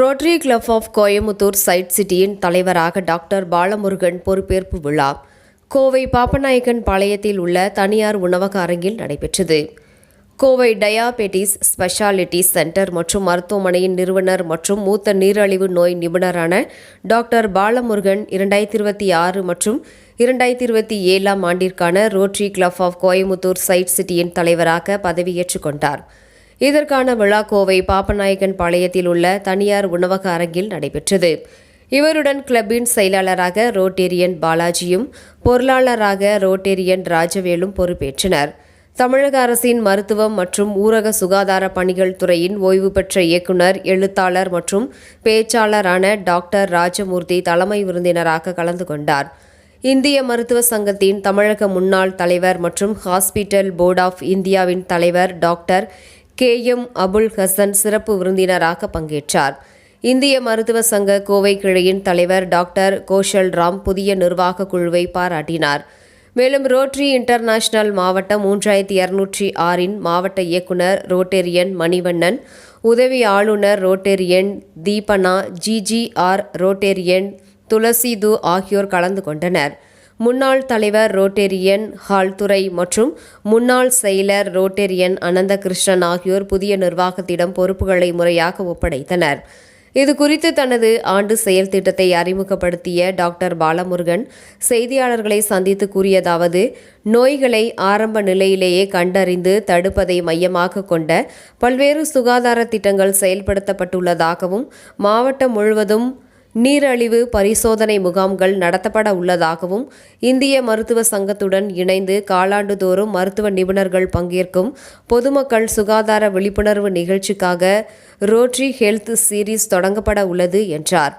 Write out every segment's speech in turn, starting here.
Rotary Club of Coimbatore சைட் சிட்டியின் தலைவராக டாக்டர் பாலமுருகன் பொறுப்பேற்பு விழா கோவை பாப்பநாயக்கன் பாளையத்தில் உள்ள தனியார் உணவக அரங்கில் நடைபெற்றது. கோவை டயாபெட்டிஸ் ஸ்பெஷாலிட்டி சென்டர் மற்றும் மருத்துவமனையின் நிறுவனர் மற்றும் மூத்த நீரிழிவு நோய் நிபுணரான டாக்டர் பாலமுருகன் 2026 மற்றும் 2027 ஆண்டிற்கான ரோட்டரி கிளப் ஆஃப் கோயமுத்தூர் சைட் சிட்டியின் தலைவராக பதவியேற்றுக் கொண்டார். இதற்கான விழா கோவை பாப்பநாயக்கன் பாளையத்தில் உள்ள தனியார் உணவக அரங்கில் நடைபெற்றது. இவருடன் கிளப்பின் செயலாளராக ரோட்டேரியன் பாலாஜியும் பொருளாளராக ரோட்டேரியன் ராஜவேலும் பொறுப்பேற்றனர். தமிழக அரசின் மருத்துவம் மற்றும் ஊரக சுகாதார பணிகள் துறையின் ஓய்வு பெற்ற இயக்குநர், எழுத்தாளர் மற்றும் பேச்சாளரான டாக்டர் ராஜமூர்த்தி தலைமை விருந்தினராக கலந்து கொண்டார். இந்திய மருத்துவ சங்கத்தின் தமிழக முன்னாள் தலைவர் மற்றும் ஹாஸ்பிட்டல் போர்ட் ஆஃப் இந்தியாவின் தலைவர் டாக்டர் KM அபுல் ஹசன் சிறப்பு விருந்தினராக பங்கேற்றார். இந்திய மருத்துவ சங்க கோவை கிளையின் தலைவர் டாக்டர் கோஷல் ராம் புதிய நிர்வாக குழுவை பாராட்டினார். மேலும் ரோட்டரி இன்டர்நேஷனல் மாவட்டம் 3206 மாவட்ட இயக்குநர் ரோட்டேரியன் மணிவண்ணன், உதவி ஆளுநர் ரோட்டேரியன் தீபனா, GGR ரோட்டேரியன் துளசிது ஆகியோர் கலந்து கொண்டனர். முன்னாள் தலைவர் ரோட்டேரியன் ஹால்துறை மற்றும் முன்னாள் செயலர் ரோட்டேரியன் அனந்தகிருஷ்ணன் ஆகியோர் புதிய நிர்வாகத்திடம் பொறுப்புகளை முறையாக ஒப்படைத்தனர். இதுகுறித்து தனது ஆண்டு செயல் திட்டத்தை அறிமுகப்படுத்திய டாக்டர் பாலமுருகன் செய்தியாளர்களை சந்தித்து கூறியதாவது: நோய்களை ஆரம்ப நிலையிலேயே கண்டறிந்து தடுப்பதை மையமாக கொண்ட பல்வேறு சுகாதார திட்டங்கள் செயல்படுத்தப்பட்டுள்ளதாகவும், மாவட்டம் முழுவதும் நீரிழிவு பரிசோதனை முகாம்கள் நடத்தப்பட உள்ளதாகவும், இந்திய மருத்துவ சங்கத்துடன் இணைந்து காலாண்டுதோறும் மருத்துவ நிபுணர்கள் பங்கேற்கும் பொதுமக்கள் சுகாதார விழிப்புணர்வு நிகழ்ச்சிக்காக ரோட்டரி ஹெல்த் சீரீஸ் தொடங்கப்பட உள்ளது என்றார்.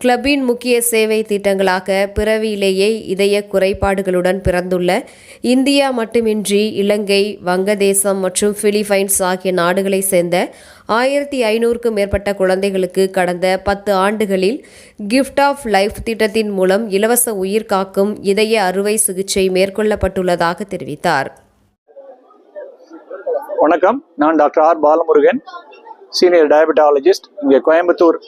கிளப்பின் முக்கிய சேவை திட்டங்களாக பிறவியிலேயே இதய குறைபாடுகளுடன் பிறந்துள்ள இந்தியா மட்டுமின்றி இலங்கை, வங்கதேசம் மற்றும் பிலிப்பைன்ஸ் ஆகிய நாடுகளை சேர்ந்த 1500க்கும் மேற்பட்ட குழந்தைகளுக்கு கடந்த 10 ஆண்டுகளில் கிஃப்ட் ஆஃப் லைஃப் திட்டத்தின் மூலம் இலவச உயிர் காக்கும் இதய அறுவை சிகிச்சை மேற்கொள்ளப்பட்டுள்ளதாக தெரிவித்தார். வணக்கம், நான் doctor R Balamurugan, senior diabetologist. இங்கே Coimbatore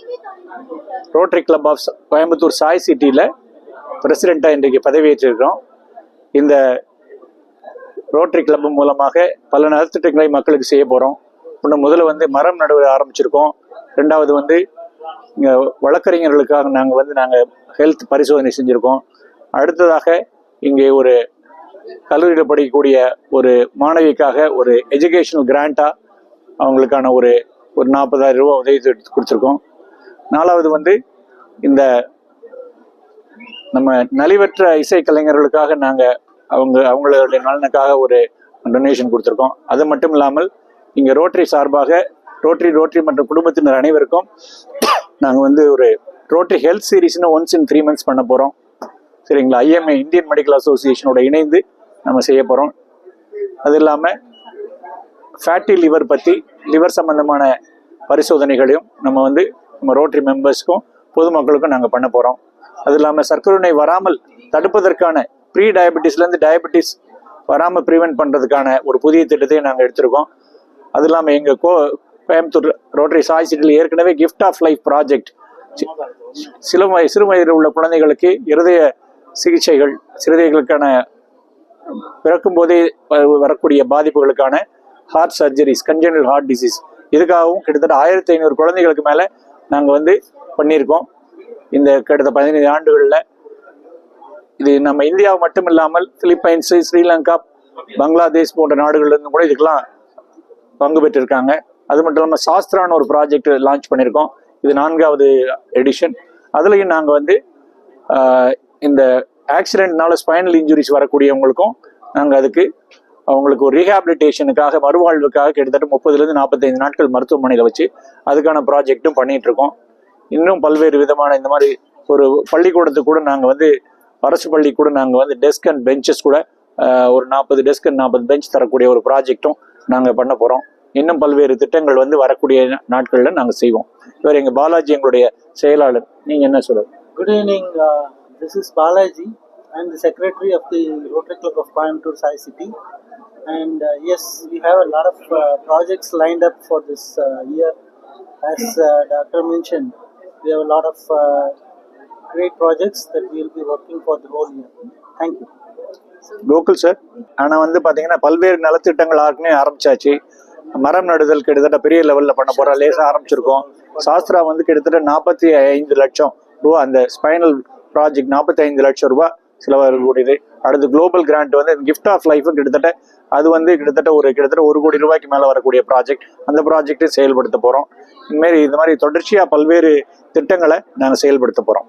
Rotary Club of Coimbatore Sai சிட்டியில் பிரசிடெண்ட்டாக இன்றைக்கு பதவியேற்றிருக்கிறோம். இந்த ரோட்டரி கிளப் மூலமாக பல நலத்திட்டங்களை மக்களுக்கு செய்ய போகிறோம். முதல்ல மரம் நடுவ ஆரம்பிச்சிருக்கோம். ரெண்டாவது இங்கே வழக்கறிஞர்களுக்காக நாங்கள் ஹெல்த் பரிசோதனை செஞ்சுருக்கோம். அடுத்ததாக இங்கே ஒரு கல்லூரியில் படிக்கக்கூடிய ஒரு மாணவிக்காக ஒரு எஜுகேஷனல் கிராண்டாக அவங்களுக்கான ஒரு 40,000 ரூபா உதவி கொடுத்துருக்கோம். நாலாவது இந்த நம்ம நலிவற்ற இசை கலைஞர்களுக்காக நாங்கள் அவங்களுடைய நலனுக்காக ஒரு டொனேஷன் கொடுத்துருக்கோம். அது மட்டும் இல்லாமல் இங்கே ரோட்டரி சார்பாக ரோட்டரி மற்றும் குடும்பத்தினர் அனைவருக்கும் நாங்கள் ஒரு ரோட்டரி ஹெல்த் சீரீஸ்னு ஒன்ஸ் இன் 3 months பண்ண போகிறோம். சரிங்களா? IMA இந்தியன் மெடிக்கல் அசோசியேஷனோட இணைந்து நம்ம செய்ய போகிறோம். அது இல்லாமல் ஃபேட்டி லிவர் பற்றி லிவர் சம்பந்தமான பரிசோதனைகளையும் நம்ம ரோட்டரி மெம்பர்ஸ்க்கும் பொதுமக்களுக்கும் நாங்கள் பண்ண போகிறோம். அது இல்லாமல் சர்க்கரை நோய் வராமல் தடுப்பதற்கான ப்ரீ டயபெட்டிஸ்லேருந்து டயபெட்டிஸ் வராமல் ப்ரிவென்ட் பண்ணுறதுக்கான ஒரு புதிய திட்டத்தையும் நாங்கள் எடுத்திருக்கோம். அது இல்லாமல் எங்கள் கோயம்புத்தூர் ரோட்டரி சாய் சிட்டியில் ஏற்கனவே கிஃப்ட் ஆஃப் லைஃப் ப்ராஜெக்ட் சிறு வயதில் உள்ள குழந்தைகளுக்கு இருதய சிகிச்சைகள், சிறுதைகளுக்கான பிறக்கும் போதே வரக்கூடிய பாதிப்புகளுக்கான ஹார்ட் சர்ஜரிஸ், கன்ஜெனரல் ஹார்ட் டிசீஸ், இதுக்காகவும் கிட்டத்தட்ட 1500 குழந்தைகளுக்கு மேலே நாங்கள் பண்ணியிருக்கோம். இந்த கிட்டத்தட்ட 15 ஆண்டுகளில் இது நம்ம இந்தியா மட்டும் இல்லாமல் பிலிப்பைன்ஸு, ஸ்ரீலங்கா, பங்களாதேஷ் போன்ற நாடுகள்லேருந்து கூட இதுக்கெல்லாம் பங்கு பெற்றிருக்காங்க. அது மட்டும் இல்லாமல் சாஸ்திரான்னு ஒரு ப்ராஜெக்ட் லான்ச் பண்ணியிருக்கோம். இது 4வது எடிஷன். அதுலேயும் நாங்கள் இந்த ஆக்சிடென்ட்னால ஸ்பைனல் இன்ஜுரிஸ் வரக்கூடியவங்களுக்கும் நாங்கள் அதுக்கு அவங்களுக்கு ஒரு ரீஹாபிலிட்டேஷனுக்காக, மறுவாழ்வுக்காக கிட்டத்தட்ட 30லேருந்து 45 நாட்கள் மருத்துவமனையில் வச்சு அதுக்கான ப்ராஜெக்டும் பண்ணிட்டு இருக்கோம். இன்னும் பல்வேறு விதமான இந்த மாதிரி ஒரு பள்ளிக்கூடத்துக்கு கூட நாங்கள் அரசு பள்ளி கூட நாங்கள் டெஸ்க் அண்ட் பெஞ்சஸ் கூட ஒரு 40 டெஸ்க் அண்ட் 40 பெஞ்ச் தரக்கூடிய ஒரு ப்ராஜெக்டும் நாங்கள் பண்ண போகிறோம். இன்னும் பல்வேறு திட்டங்கள் வரக்கூடிய நாட்களில் நாங்கள் செய்வோம். இவர் எங்கள் பாலாஜி, எங்களுடைய செயலாளர். நீங்கள் என்ன சொல்லுங்கள்? Good evening, this is Balaji. I am the secretary of the Rotary Club of Coimbatore Sai City, and yes, we have a lot of projects lined up for this year. As Doctor mentioned, we have a lot of great projects that we will be working for the whole year. Thank you. Gokul sir. ஆனால் வந்து பார்த்தீங்கன்னா பல்வேறு நலத்திட்டங்கள் ஆர்க்குமே ஆரம்பிச்சாச்சு. மரம் நடுதல் கிட்டத்தட்ட பெரிய லெவலில் பண்ண போகிறோம், லேசாக ஆரம்பிச்சிருக்கோம். சாஸ்திரா வந்து கிட்டத்தட்ட 45 லட்சம் ரூபா அந்த ஸ்பைனல் ப்ராஜெக்ட் 45 லட்சம் ரூபாய் செலவாகக்கூடியது. அடுத்து குளோபல் கிராண்ட் வந்து கிஃப்ட் ஆஃப் லைஃப் கிட்டத்தட்ட அது வந்து கிட்டத்தட்ட 1 கோடி ரூபாய்க்கு மேலே வரக்கூடிய ப்ராஜெக்ட். அந்த ப்ராஜெக்டை செயல்படுத்த போகிறோம். இந்த மாதிரி தொடர்ச்சியாக பல்வேறு திட்டங்களை நாங்கள் செயல்படுத்த போகிறோம்.